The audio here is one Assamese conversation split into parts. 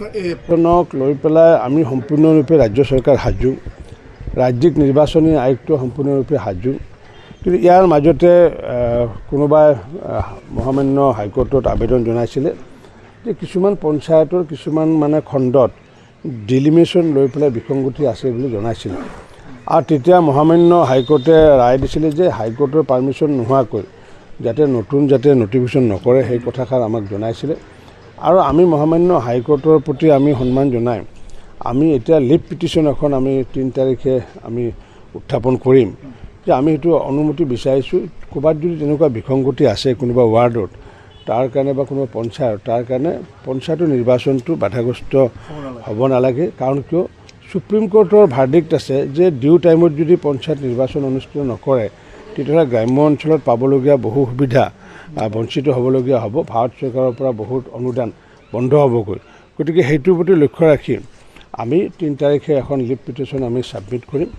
নিৰ্বাচনক লৈ পেলাই আমি সম্পূৰ্ণৰূপে ৰাজ্য চৰকাৰ সাজু, ৰাজ্যিক নিৰ্বাচনী আয়োগ সম্পূৰ্ণৰূপে সাজু। কিন্তু ইয়াৰ মাজতে কোনোবাই মহামান্য হাইকোৰ্টত আবেদন জনাইছিলে যে কিছুমান পঞ্চায়তৰ কিছুমান খণ্ডত ডিলিমিনেশ্যন লৈ পেলাই বিসংগতি আছে বুলি জনাইছিলে। আৰু তেতিয়া মহামান্য হাইকোৰ্টে ৰায় দিছিলে যে হাইকোৰ্টৰ পাৰ্মিশ্যন নোহোৱাকৈ যাতে নটিফিকেশ্যন নকৰে সেই কথাষাৰ আমাক জনাইছিলে। আৰু আমি মহামান্য হাইকোৰ্টৰ প্ৰতি আমি সন্মান জনাই আমি এতিয়া লিভ পিটিশ্যন এখন আমি 3 তাৰিখে আমি উত্থাপন কৰিম যে আমি সেইটো অনুমতি বিচাৰিছোঁ। ক'ৰবাত যদি তেনেকুৱা বিসংগতি আছে কোনোবা ৱাৰ্ডত তাৰ কাৰণে বা কোনোবা পঞ্চায়ত তাৰ কাৰণে পঞ্চায়তৰ নিৰ্বাচনটো বাধাগ্ৰস্ত হ'ব নালাগে। কাৰণ কিয় সুপ্ৰিম কোৰ্টৰ ভাৰ্ডিক্ট আছে যে ডিউ টাইমত যদি পঞ্চায়ত নিৰ্বাচন অনুষ্ঠিত নকৰে তেতিয়াহ'লে গ্ৰাম্য অঞ্চলত পাবলগীয়া বহু সুবিধা বঞ্চিত হ'বলগীয়া হ'ব। ভাৰত চৰকাৰৰ পৰা বহুত অনুদান বন্ধ হ'বগৈ। গতিকে সেইটোৰ প্ৰতি লক্ষ্য ৰাখি আমি 3 তাৰিখে এখন লিভ পিটিশ্যন আমি ছাবমিট কৰিম।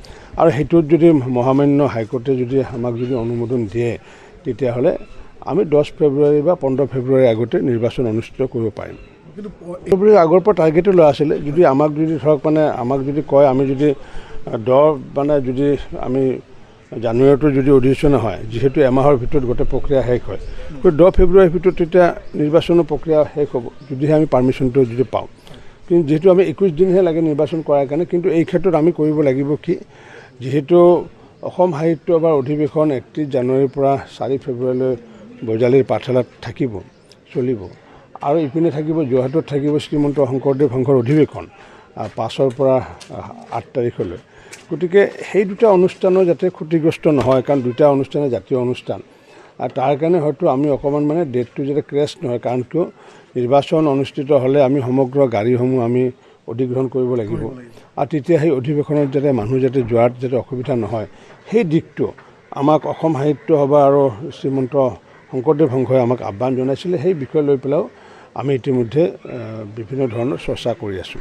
আৰু সেইটোত যদি মহামান্য হাইকোৰ্টে যদি আমাক যদি অনুমোদন দিয়ে তেতিয়াহ'লে আমি 10 ফেব্ৰুৱাৰী বা 15 ফেব্ৰুৱাৰীৰ আগতে নিৰ্বাচন অনুষ্ঠিত কৰিব পাৰিম। কিন্তু ফেব্ৰুৱাৰীৰ আগৰ পৰা টাৰ্গেটো লোৱা আছিলে। যদি আমাক যদি ধৰক আমাক যদি কয় আমি যদি যদি আমি জানুৱাৰীটো যদি অধিৱেশন হয় যিহেতু এমাহৰ ভিতৰত গোটেই প্ৰক্ৰিয়া শেষ হয়, 10 ফেব্ৰুৱাৰীৰ ভিতৰত তেতিয়া নিৰ্বাচনৰ প্ৰক্ৰিয়া শেষ হ'ব যদিহে আমি পাৰ্মিশ্যনটো যদি পাওঁ। কিন্তু যিহেতু আমি 21 দিনহে লাগে নিৰ্বাচন কৰাৰ কাৰণে। কিন্তু এই ক্ষেত্ৰত আমি কৰিব লাগিব কি, যিহেতু অসম সাহিত্য সভাৰ অধিৱেশন 31 জানুৱাৰীৰ পৰা 4 ফেব্ৰুৱাৰীলৈ বজালীৰ পাঠশালাত চলিব। আৰু ইপিনে থাকিব যোৰহাটত থাকিব শ্ৰীমন্ত শংকৰদেৱ সংঘৰ অধিৱেশন 5ৰ পৰা 8 তাৰিখলৈ। গতিকে সেই দুটা অনুষ্ঠানৰ যাতে ক্ষতিগ্ৰস্ত নহয়, কাৰণ দুটা অনুষ্ঠানে জাতীয় অনুষ্ঠান। আৰু তাৰ কাৰণে হয়তো আমি অকণমান ডেটটো যাতে ক্ৰেছ নহয়। কাৰণ কিয় নিৰ্বাচন অনুষ্ঠিত হ'লে আমি সমগ্ৰ গাড়ীসমূহ আমি অধিগ্ৰহণ কৰিব লাগিব। আৰু তেতিয়া সেই অধিৱেশনত যাতে মানুহ যোৱাত যাতে অসুবিধা নহয় সেই দিশটো আমাক অসম সাহিত্য সভা আৰু শ্ৰীমন্ত শংকৰদেৱ সংঘই আমাক আহ্বান জনাইছিলে। সেই বিষয় লৈ পেলাইও আমি ইতিমধ্যে বিভিন্ন ধৰণৰ চৰ্চা কৰি আছোঁ।